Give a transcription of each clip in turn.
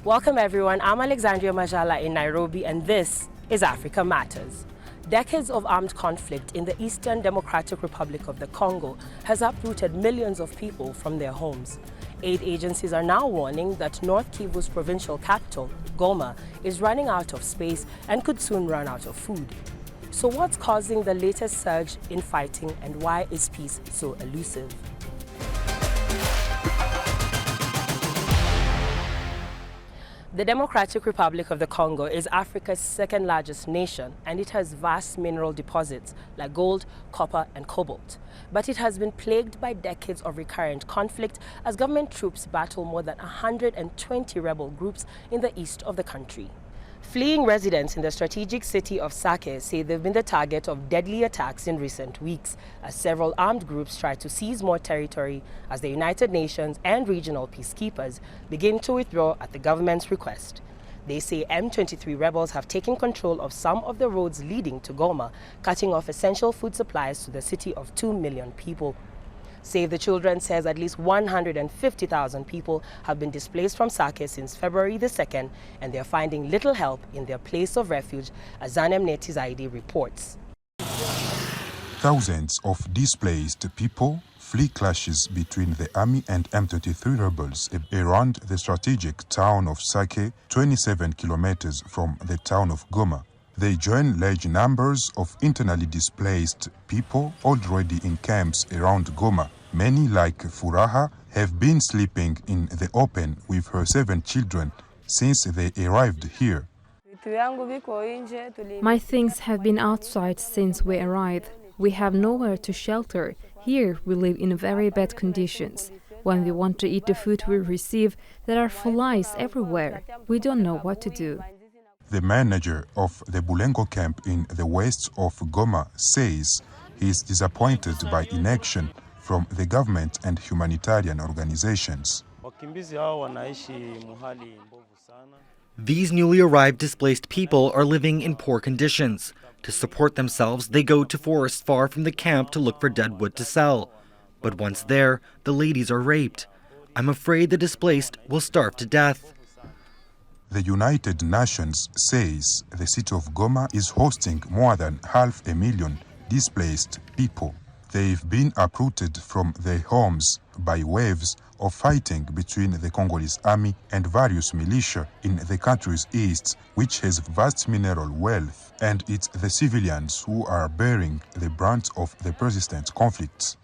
Welcome everyone, I'm Alexandria Majala in Nairobi and this is Africa Matters. Decades of armed conflict in the Eastern Democratic Republic of the Congo has uprooted millions of people from their homes. Aid agencies are now warning that North Kivu's provincial capital, Goma, is running out of space and could soon run out of food. So what's causing the latest surge in fighting and why is peace so elusive? The Democratic Republic of the Congo is Africa's second largest nation and it has vast mineral deposits like gold, copper and cobalt. But it has been plagued by decades of recurrent conflict as government troops battle more than 120 rebel groups in the east of the country. Fleeing residents in the strategic city of Sake say they've been the target of deadly attacks in recent weeks as several armed groups try to seize more territory as the United Nations and regional peacekeepers begin to withdraw at the government's request. They say M23 rebels have taken control of some of the roads leading to Goma, cutting off essential food supplies to the city of 2 million people. Save the Children says at least 150,000 people have been displaced from Sake since February the 2nd, and they are finding little help in their place of refuge, as Zanem Netizaidi reports. Thousands of displaced people flee clashes between the army and M23 rebels around the strategic town of Sake, 27 kilometers from the town of Goma. They join large numbers of internally displaced people already in camps around Goma. Many, like Furaha, have been sleeping in the open with her 7 children since they arrived here. My things have been outside since we arrived. We have nowhere to shelter. Here we live in very bad conditions. When we want to eat the food we receive, there are flies everywhere. We don't know what to do. The manager of the Bulengo camp in the west of Goma says he is disappointed by inaction from the government and humanitarian organizations. These newly arrived displaced people are living in poor conditions. To support themselves, they go to forests far from the camp to look for dead wood to sell. But once there, the ladies are raped. I'm afraid the displaced will starve to death. The United Nations says the city of Goma is hosting more than 500,000 displaced people. They've been uprooted from their homes by waves of fighting between the Congolese army and various militia in the country's east, which has vast mineral wealth, and it's the civilians who are bearing the brunt of the persistent conflicts.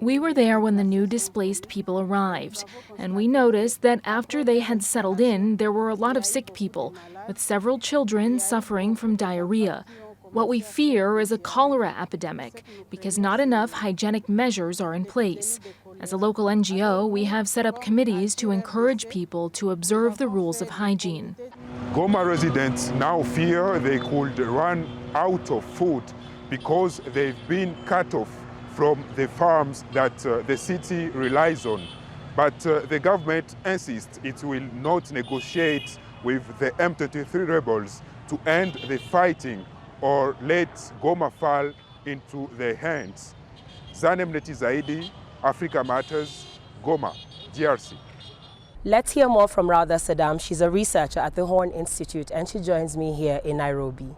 We were there when the new displaced people arrived, and we noticed that after they had settled in, there were a lot of sick people, with several children suffering from diarrhea. What we fear is a cholera epidemic because not enough hygienic measures are in place. As a local NGO, we have set up committees to encourage people to observe the rules of hygiene. Goma residents now fear they could run out of food because they've been cut off from the farms that the city relies on. But the government insists it will not negotiate with the M23 rebels to end the fighting or let Goma fall into their hands. Zanem Netizaidi, Africa Matters, Goma, DRC. Let's hear more from Radha Saddam. She's a researcher at the Horn Institute and she joins me here in Nairobi.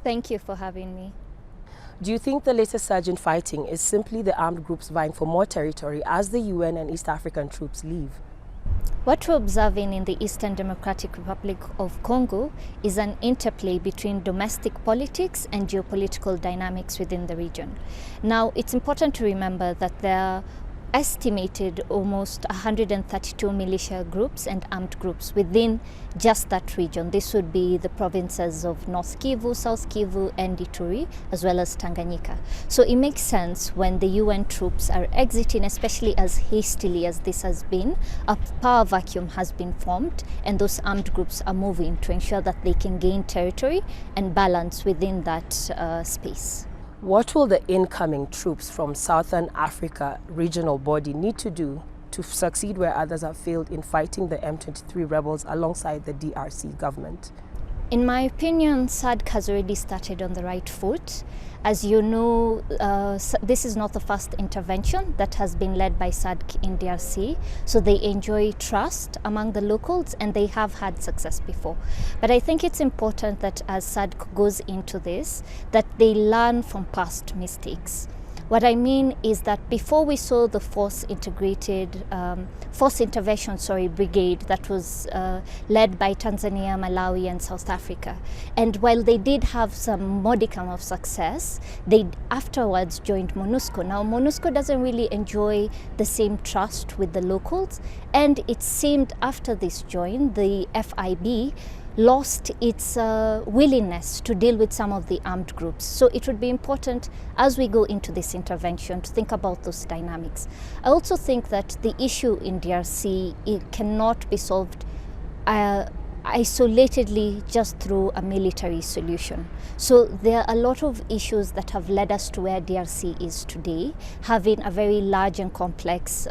Thank you for having me. Do you think the latest surge in fighting is simply the armed groups vying for more territory as the UN and East African troops leave? What we're observing in the Eastern Democratic Republic of Congo is an interplay between domestic politics and geopolitical dynamics within the region. Now, it's important to remember that there are estimated almost 132 militia groups and armed groups within just that region. This would be the provinces of North Kivu, South Kivu and Ituri, as well as Tanganyika. So it makes sense when the UN troops are exiting, especially as hastily as this has been, a power vacuum has been formed and those armed groups are moving to ensure that they can gain territory and balance within that space. What will the incoming troops from Southern Africa regional body need to do to succeed where others have failed in fighting the M23 rebels alongside the DRC government? In my opinion, SADC has already started on the right foot. As you know, this is not the first intervention that has been led by SADC in DRC, so they enjoy trust among the locals and they have had success before. But I think it's important that as SADC goes into this, that they learn from past mistakes. What I mean is that before we saw the force intervention brigade that was led by Tanzania, Malawi and South Africa. And while they did have some modicum of success, they afterwards joined MONUSCO. Now MONUSCO doesn't really enjoy the same trust with the locals, and it seemed after this join, the FIB lost its willingness to deal with some of the armed groups. So it would be important as we go into this intervention to think about those dynamics. I also think that the issue in DRC, it cannot be solved isolatedly just through a military solution. So there are a lot of issues that have led us to where DRC is today, having a very large and complex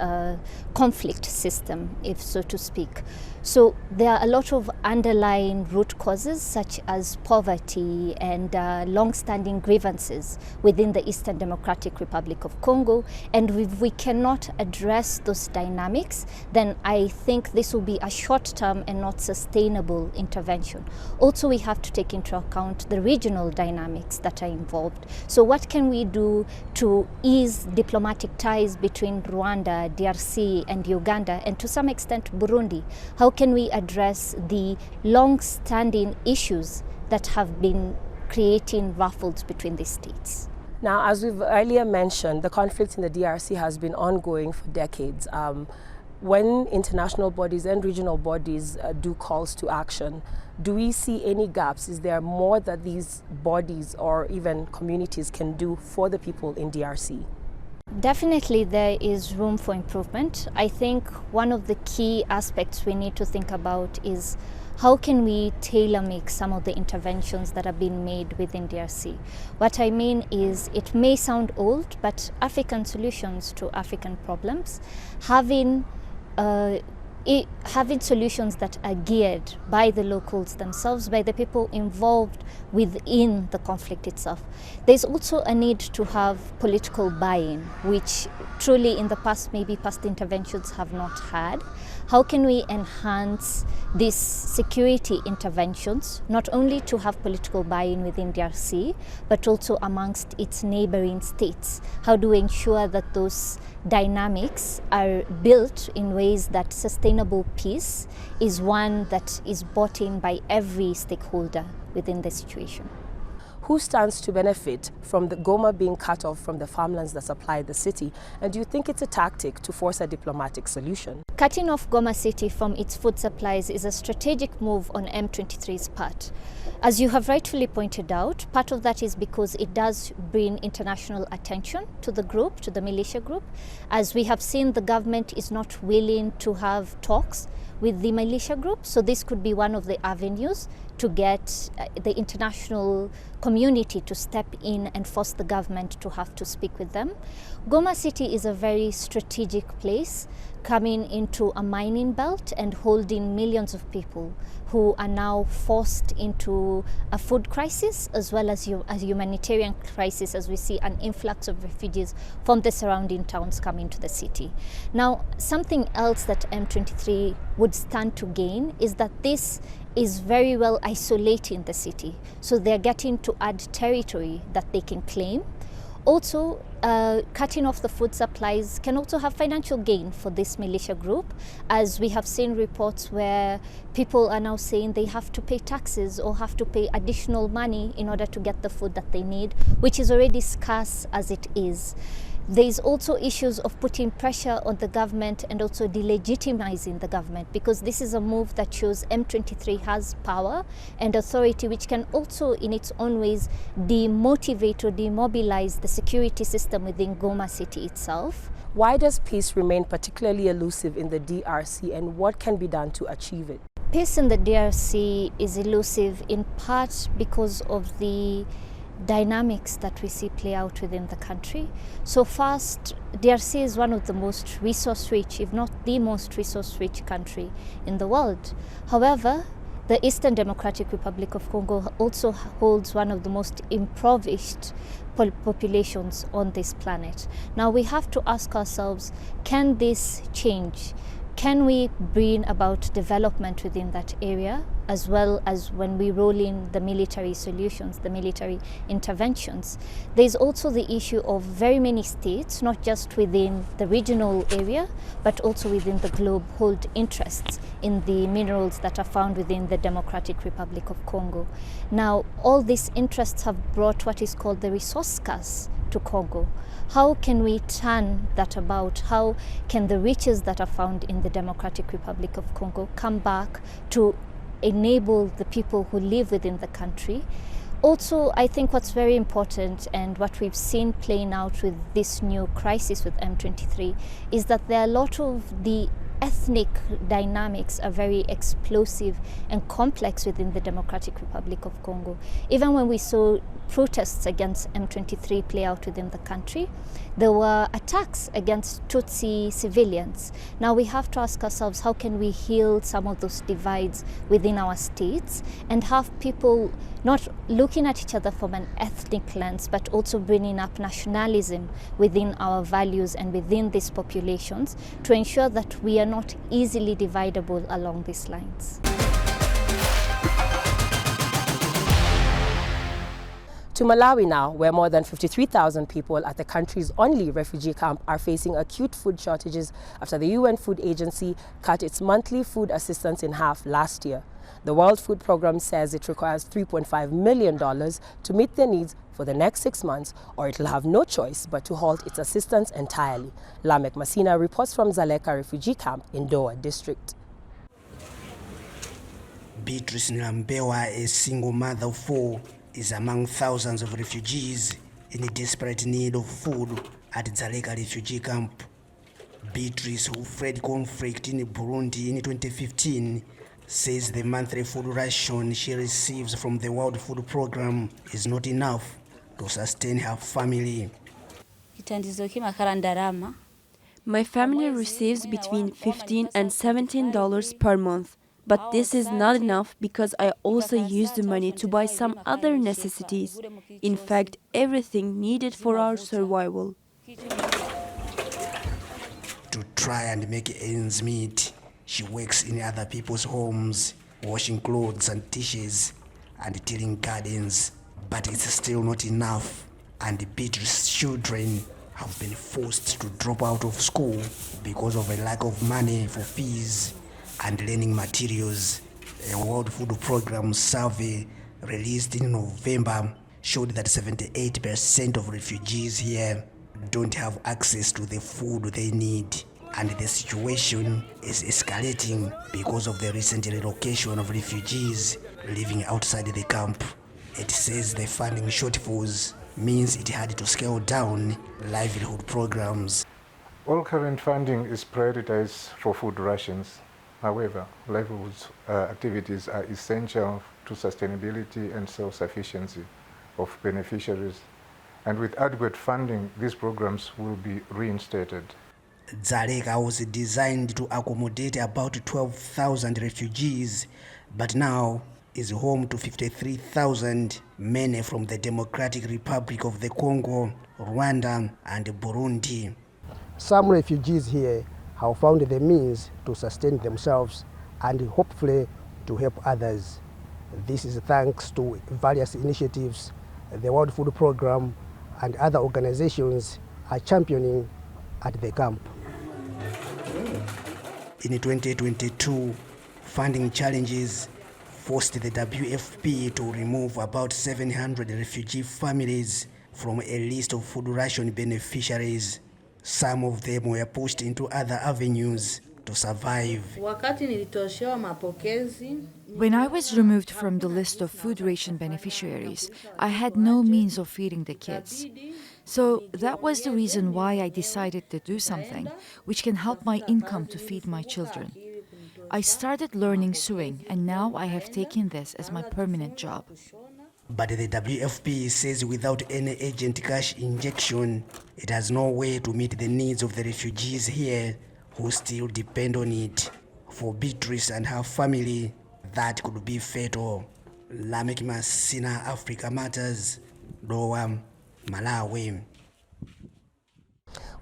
conflict system, if so to speak. So there are a lot of underlying root causes such as poverty and long-standing grievances within the Eastern Democratic Republic of Congo. And if we cannot address those dynamics, then I think this will be a short-term and not sustainable intervention. Also, we have to take into account the regional dynamics that are involved. So what can we do to ease diplomatic ties between Rwanda, DRC and Uganda, and to some extent Burundi? How can we address the long-standing issues that have been creating ruffles between these states? Now, as we've earlier mentioned, the conflict in the DRC has been ongoing for decades. When international bodies and regional bodies do calls to action, do we see any gaps? Is there more that these bodies or even communities can do for the people in DRC? Definitely there is room for improvement. I think one of the key aspects we need to think about is how can we tailor-make some of the interventions that are being made within DRC. What I mean is, it may sound old, but African solutions to African problems, having solutions that are geared by the locals themselves, by the people involved within the conflict itself. There's also a need to have political buy-in, which truly in the past, maybe past interventions have not had. How can we enhance these security interventions, not only to have political buy-in within DRC, but also amongst its neighboring states? How do we ensure that those dynamics are built in ways that sustainable peace is one that is bought in by every stakeholder within the situation? Who stands to benefit from the Goma being cut off from the farmlands that supply the city? And do you think it's a tactic to force a diplomatic solution? Cutting off Goma city from its food supplies is a strategic move on M23's part. As you have rightfully pointed out, part of that is because it does bring international attention to the group, to the militia group. As we have seen, the government is not willing to have talks with the militia group, so this could be one of the avenues to get the international community to step in and force the government to have to speak with them. Goma city is a very strategic place, coming into a mining belt and holding millions of people who are now forced into a food crisis as well as a humanitarian crisis, as we see an influx of refugees from the surrounding towns coming to the city. Now, something else that M23 would stand to gain is that this is very well isolating the city. So they're getting to add territory that they can claim. Also, cutting off the food supplies can also have financial gain for this militia group, as we have seen reports where people are now saying they have to pay taxes or have to pay additional money in order to get the food that they need, which is already scarce as it is. There's also issues of putting pressure on the government and also delegitimizing the government, because this is a move that shows M23 has power and authority, which can also in its own ways demotivate or demobilize the security system within Goma city itself. Why does peace remain particularly elusive in the DRC, and what can be done to achieve it? Peace in the DRC is elusive in part because of the dynamics that we see play out within the country. So first, DRC is one of the most resource-rich, if not the most resource-rich country in the world. However, the Eastern Democratic Republic of Congo also holds one of the most impoverished populations on this planet. Now we have to ask ourselves, can this change? Can we bring about development within that area, as well as when we roll in the military solutions, the military interventions? There's also the issue of very many states, not just within the regional area, but also within the globe, hold interests in the minerals that are found within the Democratic Republic of Congo. Now, all these interests have brought what is called the resource curse to Congo. How can we turn that about? How can the riches that are found in the Democratic Republic of Congo come back to enable the people who live within the country? Also, I think what's very important and what we've seen playing out with this new crisis with M23 is that there are a lot of the ethnic dynamics are very explosive and complex within the Democratic Republic of Congo. Even when we saw protests against M23 play out within the country, there were attacks against Tutsi civilians. Now we have to ask ourselves, how can we heal some of those divides within our states and have people not looking at each other from an ethnic lens, but also bringing up nationalism within our values and within these populations to ensure that we are not easily dividable along these lines. To Malawi now, where more than 53,000 people at the country's only refugee camp are facing acute food shortages after the UN Food Agency cut its monthly food assistance in half last year. The World Food Programme says it requires $3.5 million to meet their needs for the next 6 months, or it will have no choice but to halt its assistance entirely. Lamek Masina reports from Zaleka refugee camp in Doa district. Beatrice Nilambewa, a single mother of 4, is among thousands of refugees in desperate need of food at Zaleka refugee camp. Beatrice, who fled conflict in Burundi in 2015, says the monthly food ration she receives from the World Food Programme is not enough to sustain her family. My family receives between $15 and $17 per month. But this is not enough because I also use the money to buy some other necessities. In fact, everything needed for our survival. To try and make ends meet, she works in other people's homes, washing clothes and dishes and tilling gardens. But it's still not enough, and Beatrice's children have been forced to drop out of school because of a lack of money for fees and learning materials. A World Food Programme survey released in November showed that 78% of refugees here don't have access to the food they need, and the situation is escalating because of the recent relocation of refugees living outside the camp. It says the funding shortfalls means it had to scale down livelihood programs. All current funding is prioritized for food rations. However, livelihood activities are essential to sustainability and self-sufficiency of beneficiaries. And with adequate funding, these programs will be reinstated. Zaleka was designed to accommodate about 12,000 refugees, but now is home to 53,000, many from the Democratic Republic of the Congo, Rwanda, and Burundi. Some refugees here have found the means to sustain themselves and hopefully to help others. This is thanks to various initiatives the World Food Programme and other organizations are championing at the camp. In 2022, funding challenges forced the WFP to remove about 700 refugee families from a list of food ration beneficiaries. Some of them were pushed into other avenues to survive. When I was removed from the list of food ration beneficiaries, I had no means of feeding the kids. So that was the reason why I decided to do something which can help my income to feed my children. I started learning sewing, and now I have taken this as my permanent job. But the WFP says without any urgent cash injection, it has no way to meet the needs of the refugees here who still depend on it. For Beatrice and her family, that could be fatal. Lamek Masina, Africa Matters, Doha, Malawi.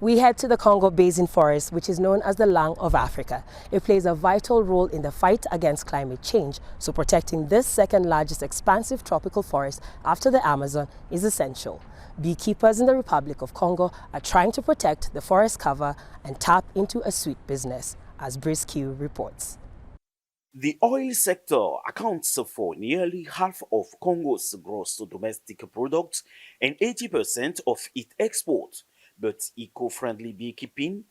We head to the Congo Basin Forest, which is known as the lung of Africa. It plays a vital role in the fight against climate change, so protecting this second largest expansive tropical forest after the Amazon is essential. Beekeepers in the Republic of Congo are trying to protect the forest cover and tap into a sweet business, as Refugee reports. The oil sector accounts for nearly half of Congo's gross domestic product and 80% of its export. But eco-friendly beekeeping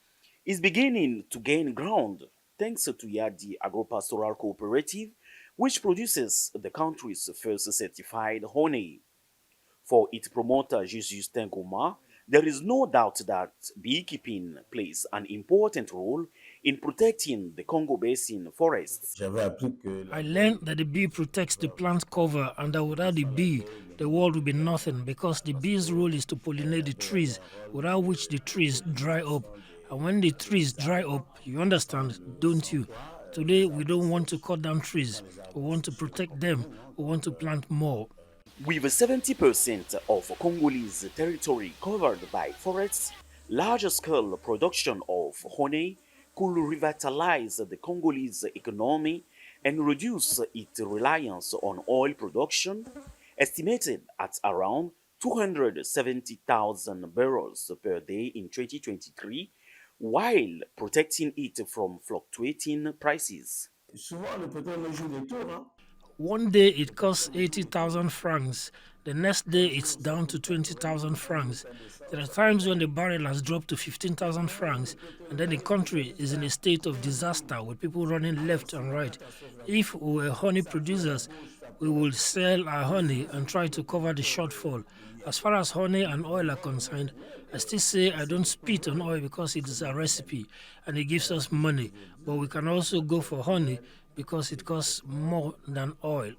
is beginning to gain ground thanks to Yadi Agropastoral Cooperative, which produces the country's first certified honey. For its promoter, Justin Goma, there is no doubt that beekeeping plays an important role in protecting the Congo Basin forests. I learned that the bee protects the plant cover and that without the bee, the world will be nothing, because the bee's role is to pollinate the trees, without which the trees dry up. And when the trees dry up, you understand, don't you? Today, we don't want to cut down trees. We want to protect them. We want to plant more. With 70% of Congolese territory covered by forests, large-scale production of honey could revitalize the Congolese economy and reduce its reliance on oil production, estimated at around 270,000 barrels per day in 2023, while protecting it from fluctuating prices. One day it costs 80,000 francs. The next day it's down to 20,000 francs. There are times when the barrel has dropped to 15,000 francs, and then the country is in a state of disaster with people running left and right. If we were honey producers, we would sell our honey and try to cover the shortfall. As far as honey and oil are concerned, I still say I don't spit on oil because it is a recipe and it gives us money. But we can also go for honey because it costs more than oil.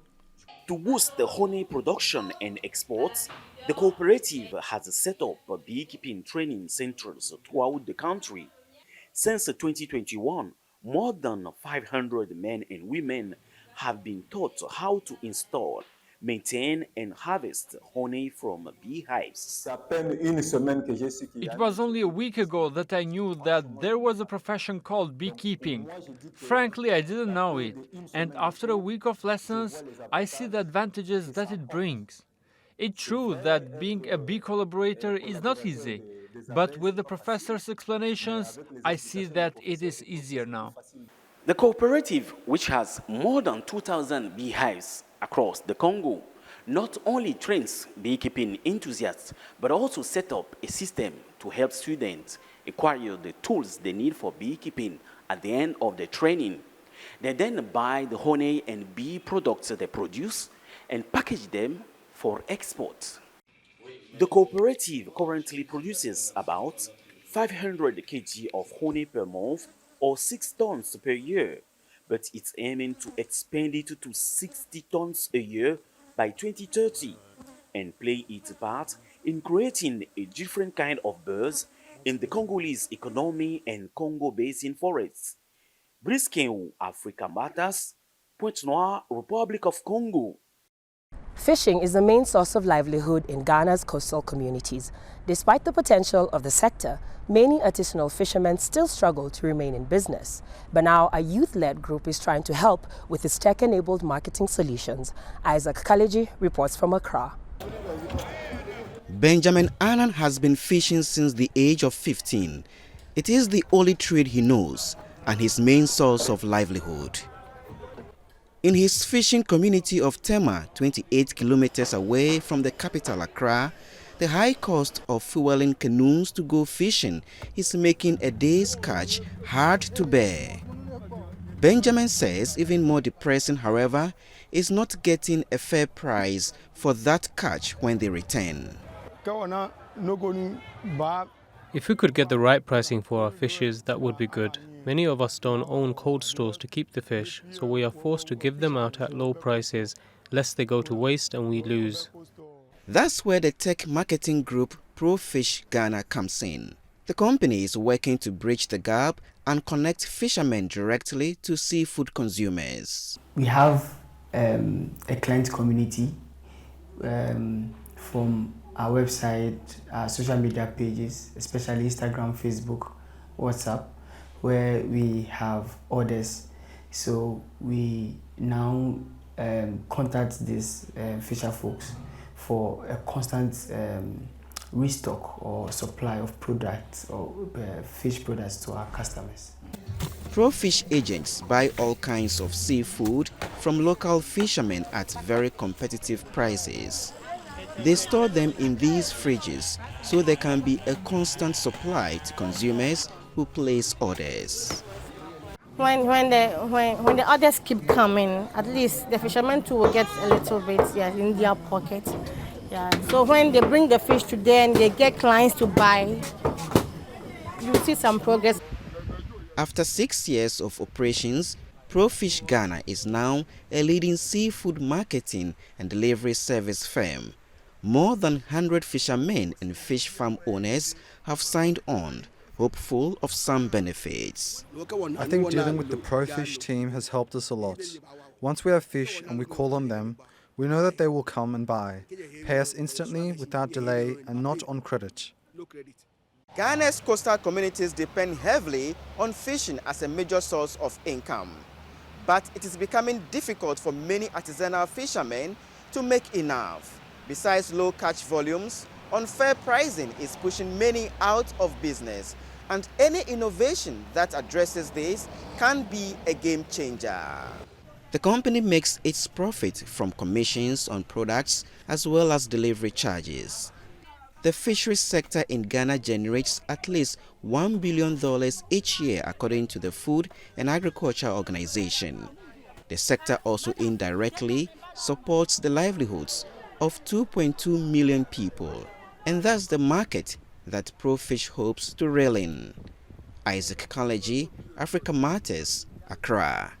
To boost the honey production and exports, the cooperative has set up beekeeping training centers throughout the country. Since 2021, more than 500 men and women have been taught how to install, maintain and harvest honey from beehives. It was only a week ago that I knew that there was a profession called beekeeping. Frankly, I didn't know it, and after a week of lessons, I see the advantages that it brings. It's true that being a bee collaborator is not easy, but with the professor's explanations, I see that it is easier now. The cooperative, which has more than 2,000 beehives across the Congo, not only trains beekeeping enthusiasts, but also set up a system to help students acquire the tools they need for beekeeping at the end of the training. They then buy the honey and bee products they produce and package them for export. The cooperative currently produces about 500 kg of honey per month, or 6 tons per year, but it's aiming to expand it to 60 tons a year by 2030 and play its part in creating a different kind of buzz in the Congolese economy and Congo Basin forests. Briskin, Africa Matters, Pointe-Noire, Republic of Congo. Fishing is the main source of livelihood in Ghana's coastal communities. Despite the potential of the sector, many artisanal fishermen still struggle to remain in business. But now a youth-led group is trying to help with its tech-enabled marketing solutions. Isaac Kaleji reports from Accra. Benjamin Annan has been fishing since the age of 15. It is the only trade he knows and his main source of livelihood. In his fishing community of Tema, 28 kilometers away from the capital Accra, the high cost of fueling canoes to go fishing is making a day's catch hard to bear. Benjamin says even more depressing, however, is not getting a fair price for that catch when they return. If we could get the right pricing for our fishes, that would be good. Many of us don't own cold stores to keep the fish, so we are forced to give them out at low prices, lest they go to waste and we lose. That's where the tech marketing group ProFish Ghana comes in. The company is working to bridge the gap and connect fishermen directly to seafood consumers. We have a client community from our website, our social media pages, especially Instagram, Facebook, WhatsApp, where we have orders. So we now contact these fisher folks for a constant restock or supply of products or fish products to our customers. Pro-fish agents buy all kinds of seafood from local fishermen at very competitive prices. They store them in these fridges so there can be a constant supply to consumers who place orders. When the orders keep coming, at least the fishermen too will get a little bit in their pocket. Yeah. So when they bring the fish to them, they get clients to buy. You see some progress. After 6 years of operations, Pro-Fish Ghana is now a leading seafood marketing and delivery service firm. More than 100 fishermen and fish farm owners have signed on, hopeful of some benefits. I think dealing with the Pro-Fish team has helped us a lot. Once we have fish and we call on them, we know that they will come and buy, pay us instantly without delay and not on credit. Ghana's coastal communities depend heavily on fishing as a major source of income. But it is becoming difficult for many artisanal fishermen to make enough. Besides low catch volumes, unfair pricing is pushing many out of business, and any innovation that addresses this can be a game changer. The company makes its profit from commissions on products as well as delivery charges. The fisheries sector in Ghana generates at least $1 billion each year according to the Food and Agriculture Organization. The sector also indirectly supports the livelihoods of 2.2 million people, and that's the market that Pro-Fish hopes to reel in. Isaac Kaleji, Africa Matters, Accra.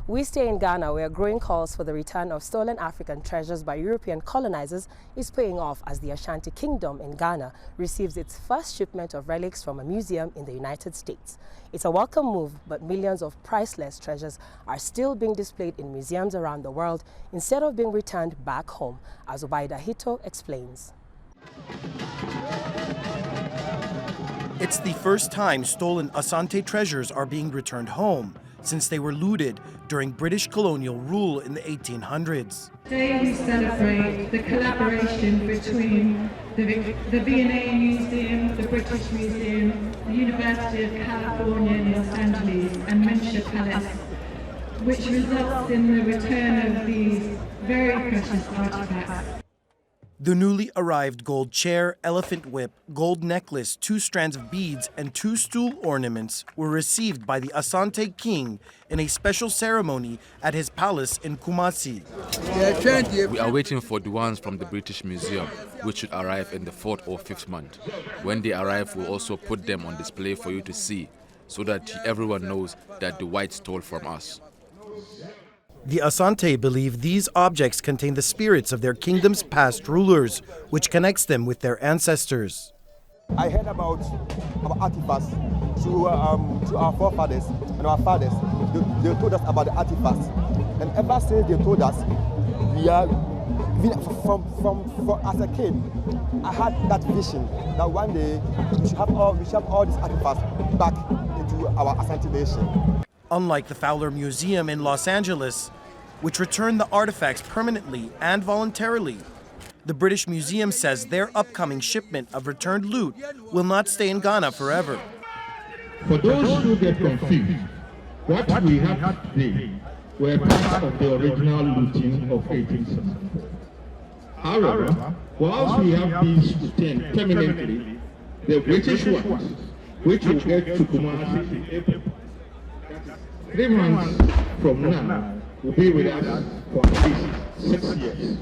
We stay in Ghana, where growing calls for the return of stolen African treasures by European colonizers is paying off as the Ashanti Kingdom in Ghana receives its first shipment of relics from a museum in the United States. It's a welcome move, but millions of priceless treasures are still being displayed in museums around the world instead of being returned back home, as Obaida Hito explains. It's the first time stolen Asante treasures are being returned home since they were looted during British colonial rule in the 1800s. Today we celebrate the collaboration between the V&A Museum, the British Museum, the University of California in Los Angeles and Windsor Palace, which results in the return of these very precious artifacts. The newly arrived gold chair, elephant whip, gold necklace, 2 strands of beads, and 2 stool ornaments were received by the Asante king in a special ceremony at his palace in Kumasi. We are waiting for the ones from the British Museum, which should arrive in the 4th or 5th month. When they arrive, we'll also put them on display for you to see, so that everyone knows that the whites stole from us. The Asante believe these objects contain the spirits of their kingdom's past rulers, which connects them with their ancestors. I heard about artifacts through our forefathers and our fathers. They told us about the artifacts. And ever since they told us, we are, as a kid, I had that vision that one day we should have all these artifacts back into our Asante nation. Unlike the Fowler Museum in Los Angeles, which returned the artifacts permanently and voluntarily, the British Museum says their upcoming shipment of returned loot will not stay in Ghana forever. For those who get confused, what we have today were part of the original looting of 1874. However, whilst we have these returned permanently, the British ones, which will get to Kumasi in April, 3 months from now, will be with us for at least 6 years.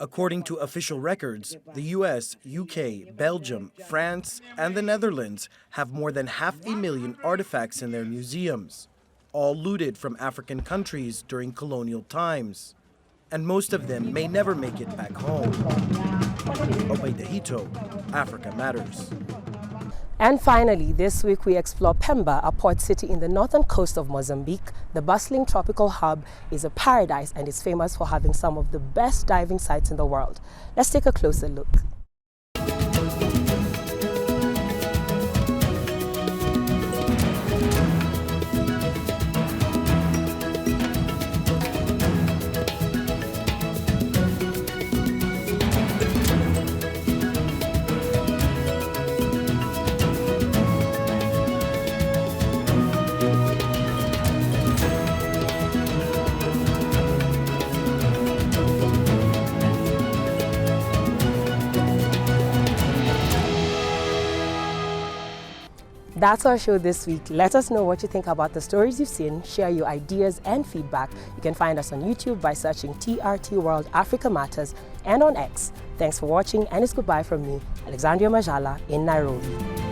According to official records, the US, UK, Belgium, France, and the Netherlands have more than 500,000 artifacts in their museums, all looted from African countries during colonial times. and most of them may never make it back home. Obeidehito, Africa Matters. And finally, this week we explore Pemba, a port city in the northern coast of Mozambique. The bustling tropical hub is a paradise and is famous for having some of the best diving sites in the world. Let's take a closer look. That's our show this week. Let us know what you think about the stories you've seen. Share your ideas and feedback. You can find us on YouTube by searching TRT World Africa Matters and on X. Thanks for watching, and it's goodbye from me, Alexandria Majala in Nairobi.